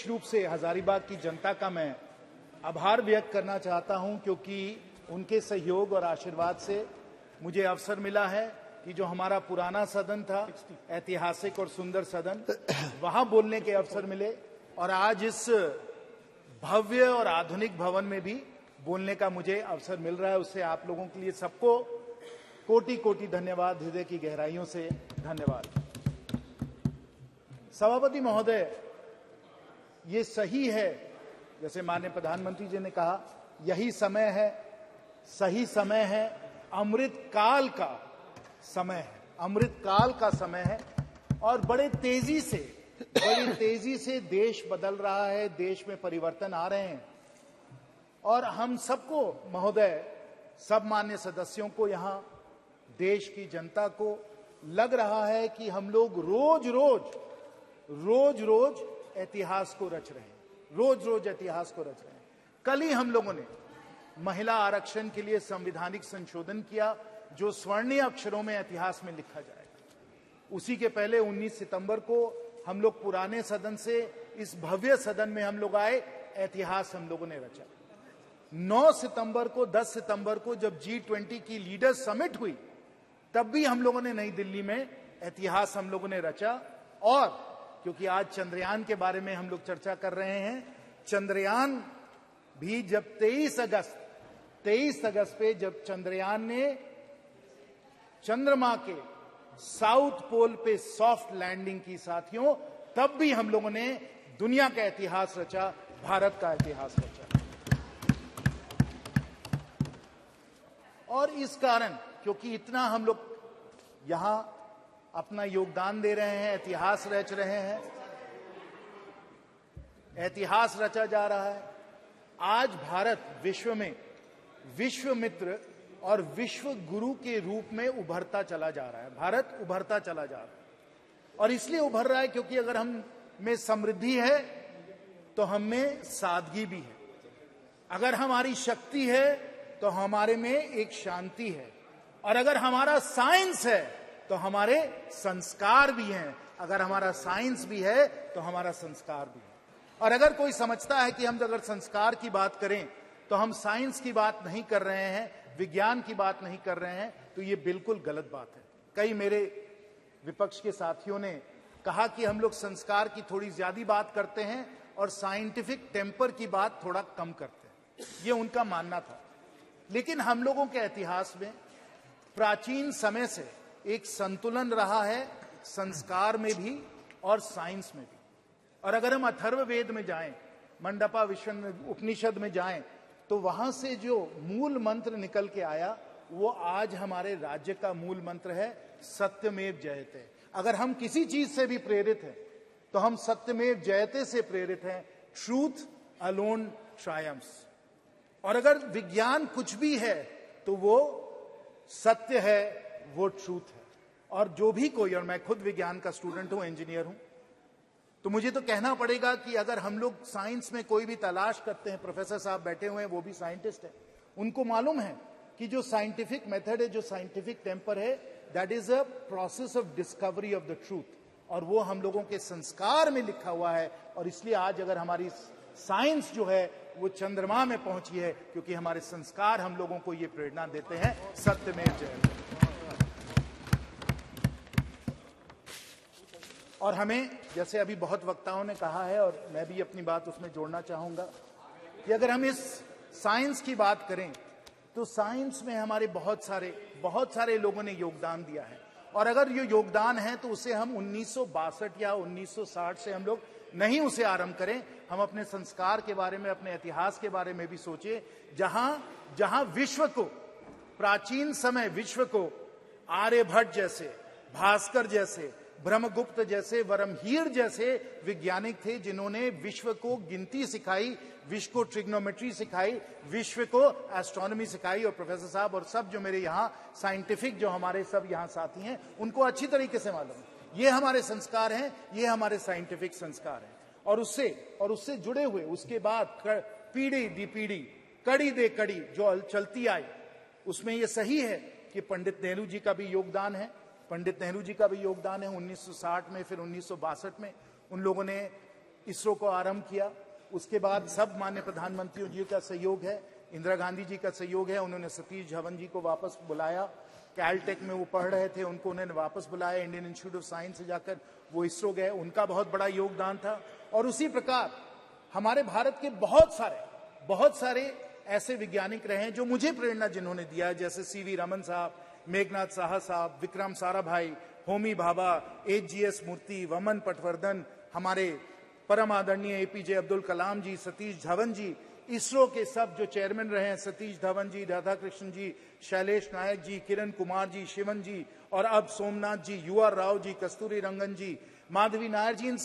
विशेष रूप से हजारीबाग की जनता का मैं आभार व्यक्त करना चाहता हूं, क्योंकि उनके सहयोग और आशीर्वाद से मुझे अवसर मिला है कि जो हमारा पुराना सदन था, ऐतिहासिक और सुंदर सदन, वहां बोलने के अवसर मिले और आज इस भव्य और आधुनिक भवन में भी बोलने का मुझे अवसर मिल रहा है। उससे आप लोगों के लिए सबको कोटि कोटि धन्यवाद, हृदय की गहराइयों से धन्यवाद। सभापति महोदय, ये सही है, जैसे माननीय प्रधानमंत्री जी ने कहा, यही समय है, सही समय है, अमृत काल का समय है, अमृत काल का समय है और बड़ी तेजी से देश बदल रहा है, देश में परिवर्तन आ रहे हैं और हम सबको महोदय, सब मान्य सदस्यों को, यहां देश की जनता को लग रहा है कि हम लोग रोज इतिहास को रच रहे हैं, रोज इतिहास को रच रहे हैं। कल ही हम लोगों ने महिला आरक्षण के लिए संवैधानिक संशोधन किया, जो स्वर्णीय अक्षरों में इतिहास में लिखा जाएगा। उसी के पहले 19 सितंबर को हम लोग पुराने सदन से इस भव्य सदन में हम लोग आए, इतिहास हम लोगों ने रचा। 9 सितंबर को, 10 सितंबर को जब G20 की लीडर्स समिट हुई, तब भी हम लोगों ने नई दिल्ली में इतिहास हम लोगों ने रचा। और क्योंकि आज चंद्रयान के बारे में हम लोग चर्चा कर रहे हैं, चंद्रयान भी जब 23 अगस्त पे जब चंद्रयान ने चंद्रमा के साउथ पोल पे सॉफ्ट लैंडिंग की साथियों, तब भी हम लोगों ने दुनिया का इतिहास रचा, भारत का इतिहास रचा। और इस कारण, क्योंकि इतना हम लोग यहां अपना योगदान दे रहे हैं, इतिहास रच रहे हैं, इतिहास रचा जा रहा है, आज भारत विश्व में विश्व मित्र और विश्व गुरु के रूप में उभरता चला जा रहा है। भारत उभरता चला जा रहा है और इसलिए उभर रहा है क्योंकि अगर हम में समृद्धि है तो हम में सादगी भी है, अगर हमारी शक्ति है तो हमारे में एक शांति है, और अगर हमारा साइंस है तो हमारे संस्कार भी हैं, अगर हमारा साइंस भी है तो हमारा संस्कार भी है। और अगर कोई समझता है कि हम अगर संस्कार की बात करें तो हम साइंस की बात नहीं कर रहे हैं, विज्ञान की बात नहीं कर रहे हैं, तो ये बिल्कुल गलत बात है। कई मेरे विपक्ष के साथियों ने कहा कि हम लोग संस्कार की थोड़ी ज्यादा बात करते हैं और साइंटिफिक टेम्पर की बात थोड़ा कम करते हैं, ये उनका मानना था। लेकिन हम लोगों के इतिहास में प्राचीन समय से एक संतुलन रहा है, संस्कार में भी और साइंस में भी। और अगर हम अथर्ववेद में जाएं, मंडपा उपनिषद में जाएं, तो वहां से जो मूल मंत्र निकल के आया, वो आज हमारे राज्य का मूल मंत्र है, सत्यमेव जयते। अगर हम किसी चीज से भी प्रेरित हैं तो हम सत्यमेव जयते से प्रेरित हैं, ट्रूथ अलोन ट्रायम्फ्स। और अगर विज्ञान कुछ भी है तो वो सत्य है, वो ट्रूथ है। और जो भी कोई, और मैं खुद विज्ञान का स्टूडेंट हूं, इंजीनियर हूं, तो मुझे तो कहना पड़ेगा कि अगर हम लोग साइंस में कोई भी तलाश करते हैं, प्रोफेसर साहब बैठे हुए हैं, वो भी साइंटिस्ट हैं, उनको मालूम है कि जो साइंटिफिक मेथड है, जो साइंटिफिक टेम्पर है, that is a process of discovery of the truth, और वो हम लोगों के संस्कार में लिखा हुआ है। और इसलिए आज अगर हमारी साइंस जो है वो चंद्रमा में पहुंची है, क्योंकि हमारे संस्कार हम लोगों को ये प्रेरणा देते हैं, सत्यमेव जयते। और हमें, जैसे अभी बहुत वक्ताओं ने कहा है और मैं भी अपनी बात उसमें जोड़ना चाहूंगा, कि अगर हम इस साइंस की बात करें तो साइंस में हमारे बहुत सारे लोगों ने योगदान दिया है। और अगर ये योगदान है तो उसे हम 1962 या 1960 से हम लोग नहीं उसे आरंभ करें, हम अपने संस्कार के बारे में, अपने इतिहास के बारे में भी सोचिए। जहां विश्व को, प्राचीन समय विश्व को आर्यभट्ट जैसे, भास्कर जैसे, ब्रह्मगुप्त जैसे, वरमहीर जैसे वैज्ञानिक थे, जिन्होंने विश्व को गिनती सिखाई, विश्व को ट्रिग्नोमेट्री सिखाई, विश्व को एस्ट्रोनॉमी सिखाई। और प्रोफेसर साहब और सब जो मेरे यहाँ साइंटिफिक, जो हमारे सब यहाँ साथी हैं, उनको अच्छी तरीके से मालूम है, ये हमारे संस्कार हैं, ये हमारे साइंटिफिक संस्कार हैं। और उससे जुड़े हुए उसके बाद पीढ़ी दी पीढ़ी, कड़ी दे कड़ी जो चलती आई, उसमें ये सही है कि पंडित नेहरू जी का भी योगदान है, पंडित नेहरू जी का भी योगदान है। 1960 में, फिर 1962 में उन लोगों ने इसरो को आरंभ किया। उसके बाद सब माननीय प्रधानमंत्रियों जी का सहयोग है, इंदिरा गांधी जी का सहयोग है। उन्होंने सतीश धवन जी को वापस बुलाया, कैलटेक में वो पढ़ रहे थे, उनको उन्होंने वापस बुलाया, इंडियन इंस्टीट्यूट ऑफ साइंस से जाकर वो इसरो गए, उनका बहुत बड़ा योगदान था। और उसी प्रकार हमारे भारत के बहुत सारे ऐसे वैज्ञानिक रहे हैं जो मुझे प्रेरणा जिन्होंने दिया है, जैसे सीवी रमन साहब, मेघनाथ साहा साहब, विक्रम साराभाई, होमी भाभा, एचजीएस मूर्ति, वमन पटवर्धन, हमारे परम आदरणीय एपीजे अब्दुल कलाम जी, सतीश धवन जी, इसरो के सब जो चेयरमैन रहे हैं, सतीश धवन जी, राधाकृष्णन जी, शैलेश नायक जी, किरण कुमार जी, शिवन जी, और अब सोमनाथ जी, यूआर राव जी, कस्तूरी रंगन जी, माधवी नायर जी, इन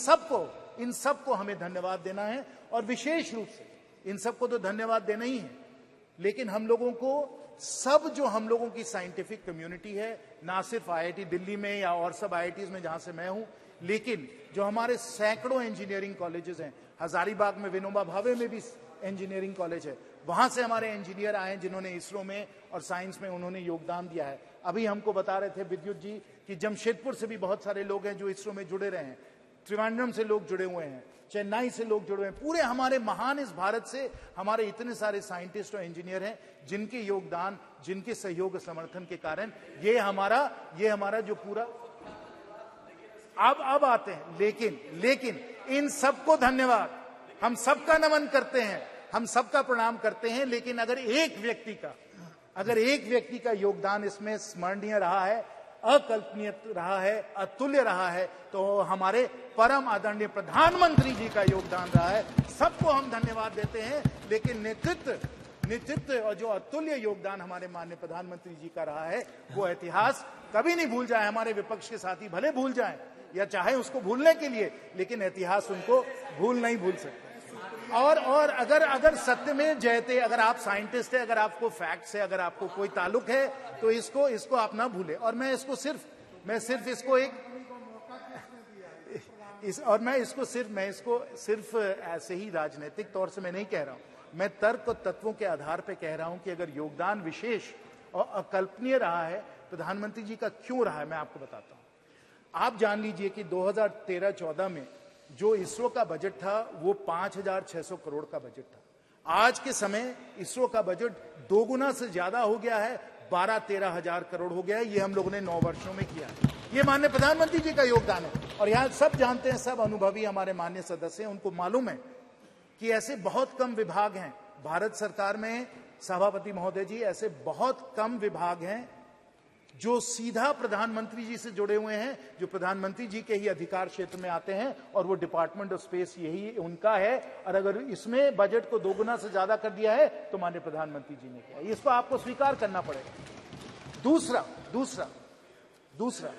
सबको हमें धन्यवाद देना है। और विशेष रूप से इन सबको तो धन्यवाद देना ही है, लेकिन हम लोगों को सब जो हम लोगों की साइंटिफिक कम्युनिटी है, ना सिर्फ आईआईटी दिल्ली में या और सब आईआईटीज में जहां से मैं हूं, लेकिन जो हमारे सैकड़ों इंजीनियरिंग कॉलेजेस हैं, हजारीबाग में विनोबा भावे में भी इंजीनियरिंग कॉलेज है, वहां से हमारे इंजीनियर आए जिन्होंने इसरो में और साइंस में उन्होंने योगदान दिया है। अभी हमको बता रहे थे विद्युत जी कि जमशेदपुर से भी बहुत सारे लोग हैं जो इसरो में जुड़े रहे हैं, त्रिवेंद्रम से लोग जुड़े हुए हैं, चेन्नई से लोग जुड़े हुए हैं। पूरे हमारे महान इस भारत से हमारे इतने सारे साइंटिस्ट और इंजीनियर हैं जिनके योगदान, जिनके सहयोग और समर्थन के कारण ये हमारा जो पूरा अब आते हैं। लेकिन इन सबको धन्यवाद, हम सबका नमन करते हैं, हम सबका प्रणाम करते हैं। लेकिन अगर एक व्यक्ति का योगदान इसमें स्मरणीय रहा है, अकल्पनीय रहा है, अतुल्य रहा है, तो हमारे परम आदरणीय प्रधानमंत्री जी का योगदान रहा है। सबको हम धन्यवाद देते हैं। लेकिन नेतृत्व और जो अतुल्य योगदान हमारे माननीय प्रधानमंत्री जी का रहा है, वो इतिहास कभी नहीं भूल जाए। हमारे विपक्ष के साथी भले भूल जाएं या चाहे उसको भूलने के लिए, लेकिन इतिहास उनको नहीं भूल सकता। और अगर सत्य में जयते, अगर आप साइंटिस्ट है, अगर आपको फैक्ट से अगर आपको कोई ताल्लुक है, तो इसको आप ना भूले। और मैं इसको सिर्फ ऐसे ही राजनीतिक तौर से मैं नहीं कह रहा हूं, मैं तर्क और तत्वों के आधार पर कह रहा हूं कि अगर योगदान विशेष और अकल्पनीय रहा है प्रधानमंत्री जी का, क्यों रहा है, मैं आपको बताता हूं। आप जान लीजिए कि 2013-14 में जो इसरो का बजट था वो 5,600 करोड़ का बजट था। आज के समय इसरो का बजट 2 गुना से ज्यादा हो गया है, 12-13 हजार करोड़ हो गया है। ये हम लोगों ने 9 वर्षों में किया है। ये माननीय प्रधानमंत्री जी का योगदान है। और यहां सब जानते हैं, सब अनुभवी हमारे माननीय सदस्य हैं, उनको मालूम है कि ऐसे बहुत कम विभाग हैं भारत सरकार में, सभापति महोदय जी, ऐसे बहुत कम विभाग हैं जो सीधा प्रधानमंत्री जी से जुड़े हुए हैं, जो प्रधानमंत्री जी के ही अधिकार क्षेत्र में आते हैं, और वो डिपार्टमेंट ऑफ स्पेस यही उनका है। और अगर इसमें बजट को 2 गुना से ज्यादा कर दिया है तो माननीय प्रधानमंत्री जी ने किया, इसको आपको स्वीकार करना पड़ेगा। दूसरा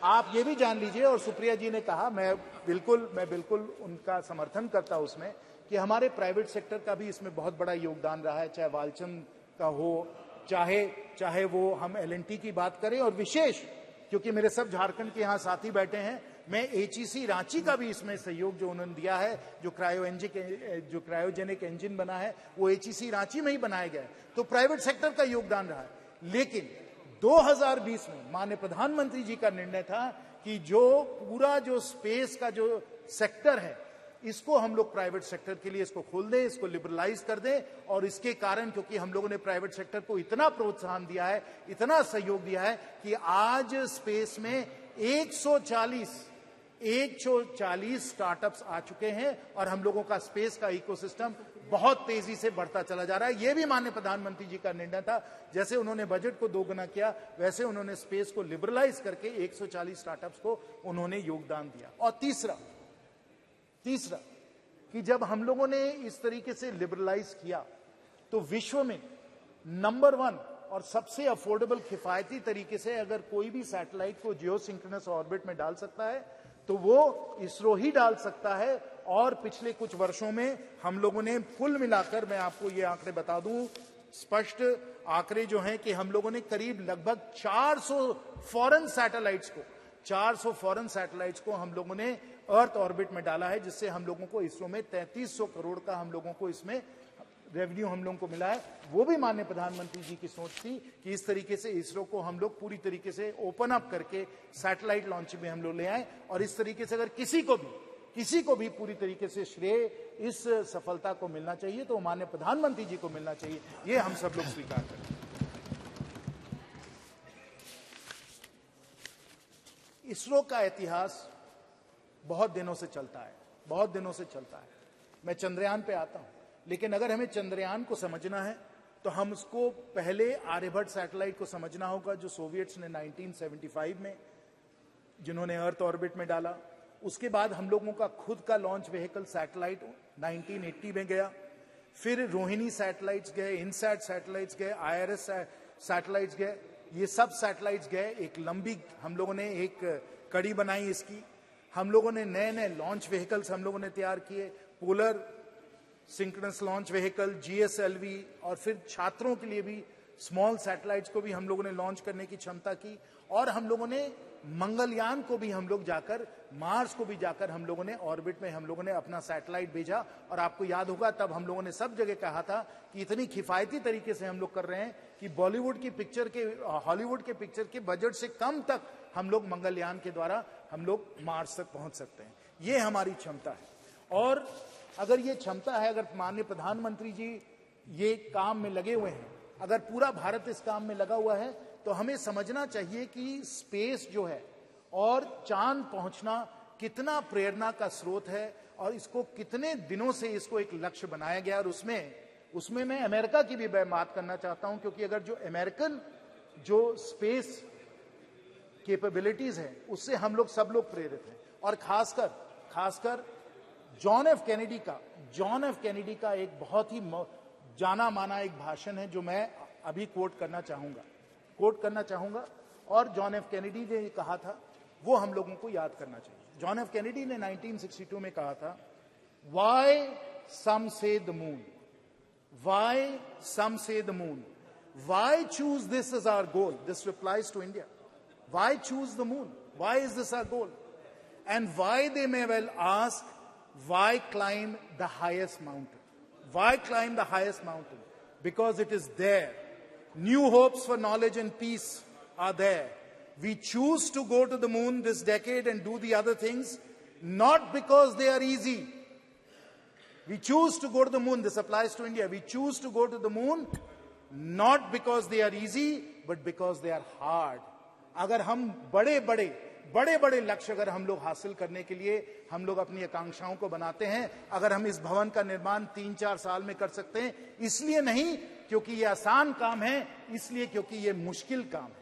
आप ये भी जान लीजिए, और सुप्रिया जी ने कहा, मैं बिल्कुल उनका समर्थन करता हूं उसमें, कि हमारे प्राइवेट सेक्टर का भी इसमें बहुत बड़ा योगदान रहा है, चाहे वालचंद का हो, चाहे वो हम एलएनटी की बात करें, और विशेष क्योंकि मेरे सब झारखंड के यहाँ साथी बैठे हैं, मैं एचईसी रांची का भी इसमें सहयोग जो उन्होंने दिया है, जो क्रायोजेनिक इंजन बना है वो एचईसी रांची में ही बनाया गया है, तो प्राइवेट सेक्टर का योगदान रहा है। लेकिन 2020 में माननीय प्रधानमंत्री जी का निर्णय था कि जो पूरा जो स्पेस का जो सेक्टर है, इसको हम लोग प्राइवेट सेक्टर के लिए इसको खोल दें, इसको लिबरलाइज कर दें। और इसके कारण, क्योंकि हम लोगों ने प्राइवेट सेक्टर को इतना प्रोत्साहन दिया है, इतना सहयोग दिया है, कि आज स्पेस में 140 स्टार्टअप्स आ चुके हैं, और हम लोगों का स्पेस का इकोसिस्टम बहुत तेजी से बढ़ता चला जा रहा है। यह भी माननीय प्रधानमंत्री जी का निर्णय था। जैसे उन्होंने बजट को 2 गुना किया, वैसे उन्होंने स्पेस को लिबरलाइज करके 140 स्टार्टअप्स को उन्होंने योगदान दिया। और तीसरा कि जब हम लोगों ने इस तरीके से लिबरलाइज किया, तो विश्व में नंबर 1 और सबसे अफोर्डेबल किफायती तरीके से अगर कोई भी सैटेलाइट को जियोसिंक्रोनस ऑर्बिट में डाल सकता है, तो वो इसरो ही डाल सकता है। और पिछले कुछ वर्षों में हम लोगों ने कुल मिलाकर, मैं आपको ये आंकड़े बता दूं, स्पष्ट आंकड़े जो हैं, कि हम लोगों ने करीब लगभग 400 फॉरेन सैटेलाइट्स को हम लोगों ने अर्थ ऑर्बिट में डाला है, जिससे हम लोगों को इसरो में 3300 करोड़ का हम लोगों को इसमें रेवेन्यू हम लोगों को मिला है। वो भी माननीय प्रधानमंत्री जी की सोच थी कि इस तरीके से इसरो को हम लोग पूरी तरीके से ओपन अप करके सैटेलाइट लॉन्च में हम लोग ले आए। और इस तरीके से अगर किसी को भी किसी को भी पूरी तरीके से श्रेय इस सफलता को मिलना चाहिए तो माननीय प्रधानमंत्री जी को मिलना चाहिए, ये हम सब लोग स्वीकार करें। इसरो का इतिहास बहुत दिनों से चलता है, बहुत दिनों से चलता है। मैं चंद्रयान पे आता हूं, लेकिन अगर हमें चंद्रयान को समझना है तो हम उसको पहले आर्यभट्ट सैटेलाइट को समझना होगा, जो सोवियट्स ने 1975 में जिन्होंने अर्थ ऑर्बिट में डाला। उसके बाद हम लोगों का खुद का लॉन्च व्हीकल सैटेलाइट 1980 में गया, फिर रोहिणी सैटेलाइट्स गए, इनसैट सैटेलाइट्स गए, IRS सैटेलाइट्स गए, ये सब सैटेलाइट्स गए। एक लंबी हम लोगों ने एक कड़ी बनाई इसकी। हम लोगों ने नए नए लॉन्च व्हीकल्स हम लोगों ने तैयार किए, polar synchronous launch vehicle, GSLV, और फिर छात्रों के लिए भी स्मॉल सैटेलाइट्स को भी हम लोगों ने लॉन्च करने की क्षमता की। और हम लोगों ने मंगलयान को भी हम लोग जाकर, मार्स को भी जाकर हम लोगों ने ऑर्बिट में हम लोगों ने अपना सैटेलाइट भेजा। और आपको याद होगा तब हम लोगों ने सब जगह कहा था कि इतनी किफायती तरीके से हम लोग कर रहे हैं कि बॉलीवुड की पिक्चर के, हॉलीवुड के पिक्चर के बजट से कम तक हम लोग मंगलयान के द्वारा हम लोग मार्स तक पहुंच सकते हैं। ये हमारी क्षमता है। और अगर ये क्षमता है, अगर माननीय प्रधानमंत्री जी ये काम में लगे हुए हैं, अगर पूरा भारत इस काम में लगा हुआ है, तो हमें समझना चाहिए कि स्पेस जो है और चांद पहुंचना कितना प्रेरणा का स्रोत है और इसको कितने दिनों से इसको एक लक्ष्य बनाया गया। और उसमें मैं अमेरिका की भी बात करना चाहता हूं, क्योंकि अगर जो अमेरिकन जो स्पेस कैपेबिलिटीज है उससे हम लोग सब लोग प्रेरित हैं। और खासकर जॉन एफ कैनेडी का एक बहुत ही जाना माना एक भाषण है जो मैं अभी कोट करना चाहूंगा। और जॉन एफ कैनेडी ने कहा था, वो हम लोगों को याद करना चाहिए। जॉन एफ कैनेडी ने 1962 में कहा था, Why some say the moon? Why some say the moon? Why choose this as our goal? This replies to India. Why choose the moon? Why is this our goal? And why, they may well ask, why climb the highest mountain? Why climb the highest mountain? Because it is there. New hopes for knowledge and peace are there. We choose to go to the moon this decade and do the other things, not because they are easy. We choose to go to the moon. This applies to India. We choose to go to the moon not because they are easy, but because they are hard. अगर हम बड़े लक्ष्य अगर हम लोग हासिल करने के लिए हम लोग अपनी आकांक्षाओं को बनाते हैं, अगर हम इस भवन का निर्माण 3-4 साल में कर सकते हैं, इसलिए नहीं क्योंकि ये आसान काम है, इसलिए क्योंकि ये मुश्किल काम है.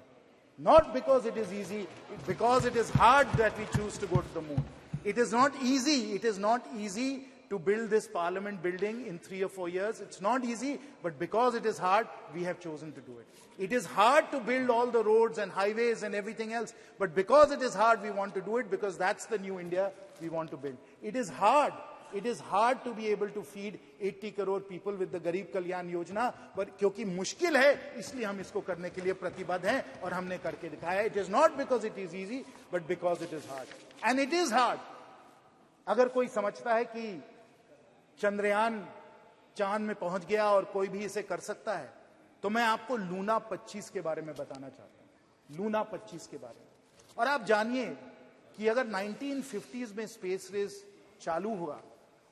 Not because it is easy, because it is hard that we choose to go to the moon. It is not easy to build this parliament building in 3 or 4 years. It's not easy, but because it is hard, we have chosen to do it. It is hard to build all the roads and highways and everything else, but because it is hard, we want to do it, because that's the new India we want to build. It is hard to be able to feed 80 crore people with the Garib Kalyan Yojana, but क्योंकि मुश्किल है, इसलिए हम इसको करने के लिए प्रतिबद्ध हैं और हमने करके दिखाया. It is not because it is easy, but because it is hard. And it is hard. अगर कोई समझता है कि चंद्रयान चांद में पहुंच गया और कोई भी इसे कर सकता है, तो मैं आपको लूना 25 के बारे में बताना चाहता हूं. लूना 25 के बारे में. और आप जानिए कि अगर 1950s में स्पेस रेस चालू हुआ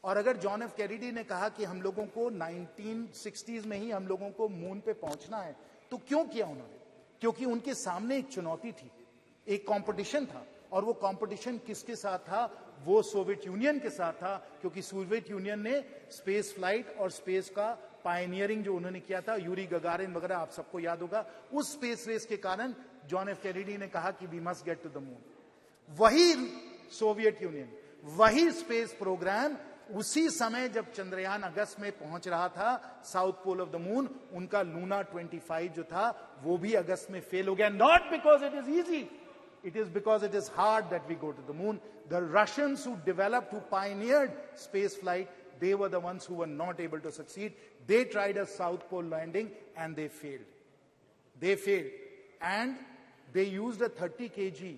और अगर जॉन एफ कैनेडी ने कहा कि हम लोगों को 1960s में ही हम लोगों को मून पे पहुंचना है, तो क्यों किया उन्होंने? क्योंकि उनके सामने एक चुनौती थी, एक कंपटीशन था. और वो कंपटीशन किसके साथ था? वो सोवियत यूनियन के साथ था, क्योंकि सोवियत यूनियन ने स्पेस फ्लाइट और स्पेस का पायनियरिंग जो उन्होंने किया था, यूरी गगारिन वगैरह आप सबको याद होगा. उस स्पेस रेस के कारण जॉन एफ कैनेडी ने कहा कि we must get to the moon. वही सोवियत यूनियन, वही स्पेस प्रोग्राम उसी समय जब चंद्रयान अगस्त में पहुंच रहा था south pole of the moon, उनका लूना 25 जो था वो भी अगस्त में फेल हो गया. Not because it is easy, it is because it is hard that we go to the moon. The Russians who developed, who pioneered space flight, they were the ones who were not able to succeed. They tried a South Pole landing and they failed. And they used a 30 kg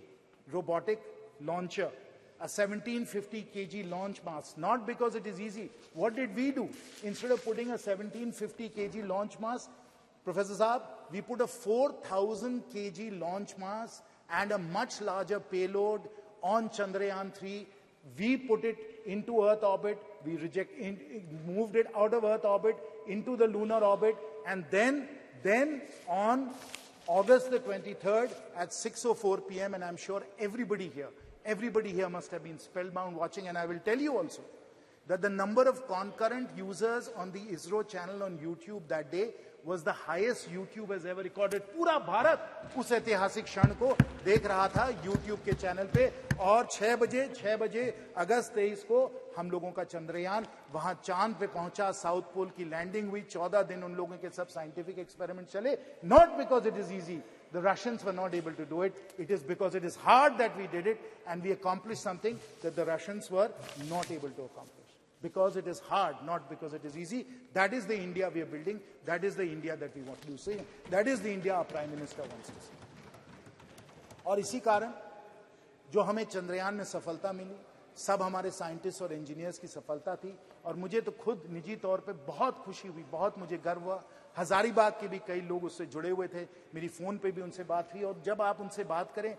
robotic launcher, a 1750 kg launch mass, not because it is easy. What did we do? Instead of putting a 1750 kg launch mass, Professor Saab, we put a 4000 kg launch mass and a much larger payload on Chandrayaan 3. We put it into Earth orbit. We moved it out of Earth orbit into the lunar orbit, and then on August the 23rd at 6:04 p.m. and I'm sure everybody here must have been spellbound watching, and I will tell you also that the number of concurrent users on the ISRO channel on YouTube that day was the highest YouTube has ever recorded. पूरा भारत उस ऐतिहासिक क्षण को देख रहा था YouTube के channel पे, और 6 बजे अगस्त 23 को हम लोगों का चंद्रयान वहां चांद पे पहुंचा, साउथ पोल की लैंडिंग हुई, 14 दिन उन लोगों के सब साइंटिफिक एक्सपेरिमेंट चले. Not because it is easy, the Russians were not able to do it. It is because it is hard that we did it, and we accomplished something that the Russians were not able to accomplish. Because it is hard, not because it is easy. That is the India we are building. That is the India that we want to see. That is the India our Prime Minister wants to see. और इसी कारण जो हमें चंद्रयान में सफलता मिली, सब हमारे scientist और इंजीनियर्स की सफलता थी. और मुझे तो खुद निजी तौर पे बहुत खुशी हुई, बहुत मुझे गर्व हुआ. हजारीबाग के भी कई लोग उससे जुड़े हुए थे, मेरी फोन पे भी उनसे बात हुई, और जब आप उनसे बात करें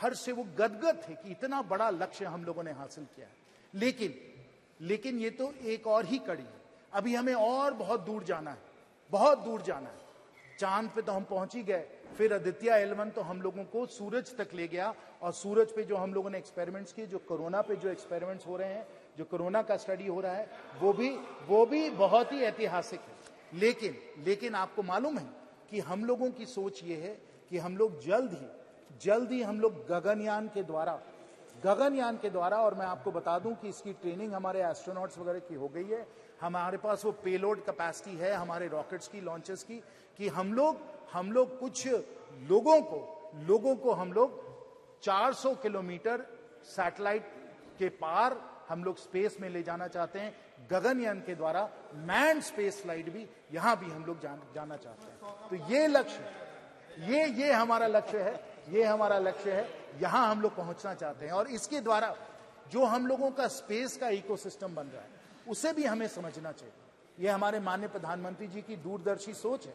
हर से वो गदगद थे कि इतना बड़ा लक्ष्य हम लोगों ने हासिल किया है. लेकिन ये तो एक और ही कड़ी है. अभी हमें और बहुत दूर जाना है. चांद पे तो हम पहुंच ही गए, फिर आदित्य L1 तो हम लोगों को सूरज तक ले गया, और सूरज पे जो हम लोगों ने एक्सपेरिमेंट्स किए, जो कोरोना पे जो एक्सपेरिमेंट्स हो रहे हैं, जो कोरोना का स्टडी हो रहा है, वो भी बहुत ही ऐतिहासिक है. लेकिन आपको मालूम है कि हम लोगों की सोच ये है कि हम लोग जल्द ही हम लोग गगनयान के द्वारा, और मैं आपको बता दूं कि इसकी ट्रेनिंग हमारे एस्ट्रोनॉट्स वगैरह की हो गई है. हमारे पास वो पेलोड कैपेसिटी है हमारे रॉकेट्स की, लॉन्चर्स की, कि हम लोग कुछ लोगों को हम लोग 400 किलोमीटर सैटेलाइट के पार हम लोग स्पेस में ले जाना चाहते हैं. गगनयान के द्वारा मैन्ड स्पेस फ्लाइट भी यहां भी हम लोग जाना चाहते हैं. तो ये लक्ष्य, ये हमारा लक्ष्य है. यहां हम लोग पहुंचना चाहते हैं, और इसके द्वारा जो हम लोगों का स्पेस का इकोसिस्टम बन रहा है, उसे भी हमें समझना चाहिए. ये हमारे माननीय प्रधानमंत्री जी की दूरदर्शी सोच है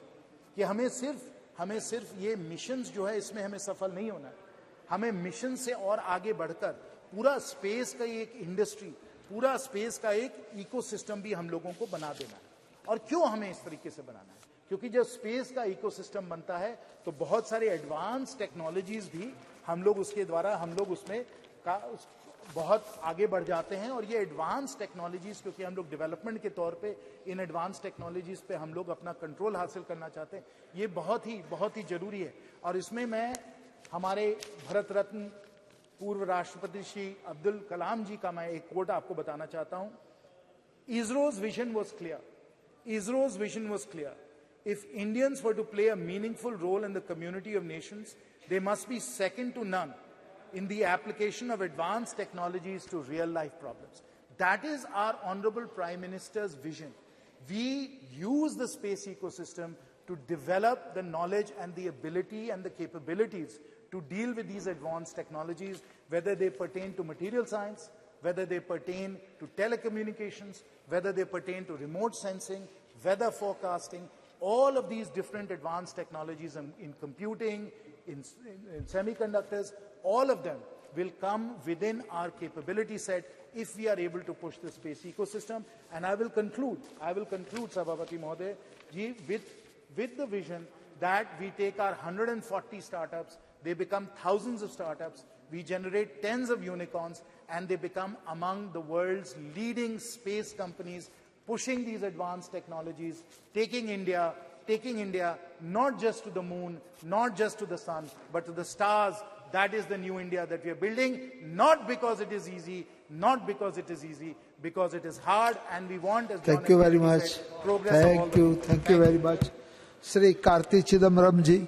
कि हमें सिर्फ ये मिशंस जो है इसमें हमें सफल नहीं होना है. हमें मिशन से और आगे बढ़कर पूरा स्पेस का एक इंडस्ट्री, पूरा स्पेस का एक इकोसिस्टम भी हम लोगों को बना देना है. और क्यों हमें इस तरीके से बनाना है? क्योंकि जब स्पेस का इकोसिस्टम बनता है तो बहुत सारे एडवांस टेक्नोलॉजीज भी हम लोग उसके द्वारा उसमें बहुत आगे बढ़ जाते हैं. और ये एडवांस टेक्नोलॉजीज, क्योंकि हम लोग डेवलपमेंट के तौर पे इन एडवांस टेक्नोलॉजीज पे हम लोग अपना कंट्रोल हासिल करना चाहते हैं, ये बहुत ही जरूरी है. और इसमें मैं हमारे भारत रत्न पूर्व राष्ट्रपति श्री अब्दुल कलाम जी का मैं एक कोट आपको बताना चाहता हूं. ISRO's vision was clear. If Indians were to play a meaningful role in the community of nations, they must be second to none in the application of advanced technologies to real-life problems. That is our Honorable Prime Minister's vision. We use the space ecosystem to develop the knowledge and the ability and the capabilities to deal with these advanced technologies, whether they pertain to material science, whether they pertain to telecommunications, whether they pertain to remote sensing, weather forecasting. All of these different advanced technologies in computing, in semiconductors, all of them will come within our capability set if we are able to push the space ecosystem. And I will conclude, Sabharwati Mahoday ji, with the vision that we take our 140 startups, they become thousands of startups, we generate tens of unicorns, and they become among the world's leading space companies, pushing these advanced technologies, taking India not just to the moon, not just to the sun, but to the stars. That is the new India that we are building, not because it is easy, because it is hard, and we want, as Thank you very much. Progress. Thank you very much. Shri Karti Chidambaram ji.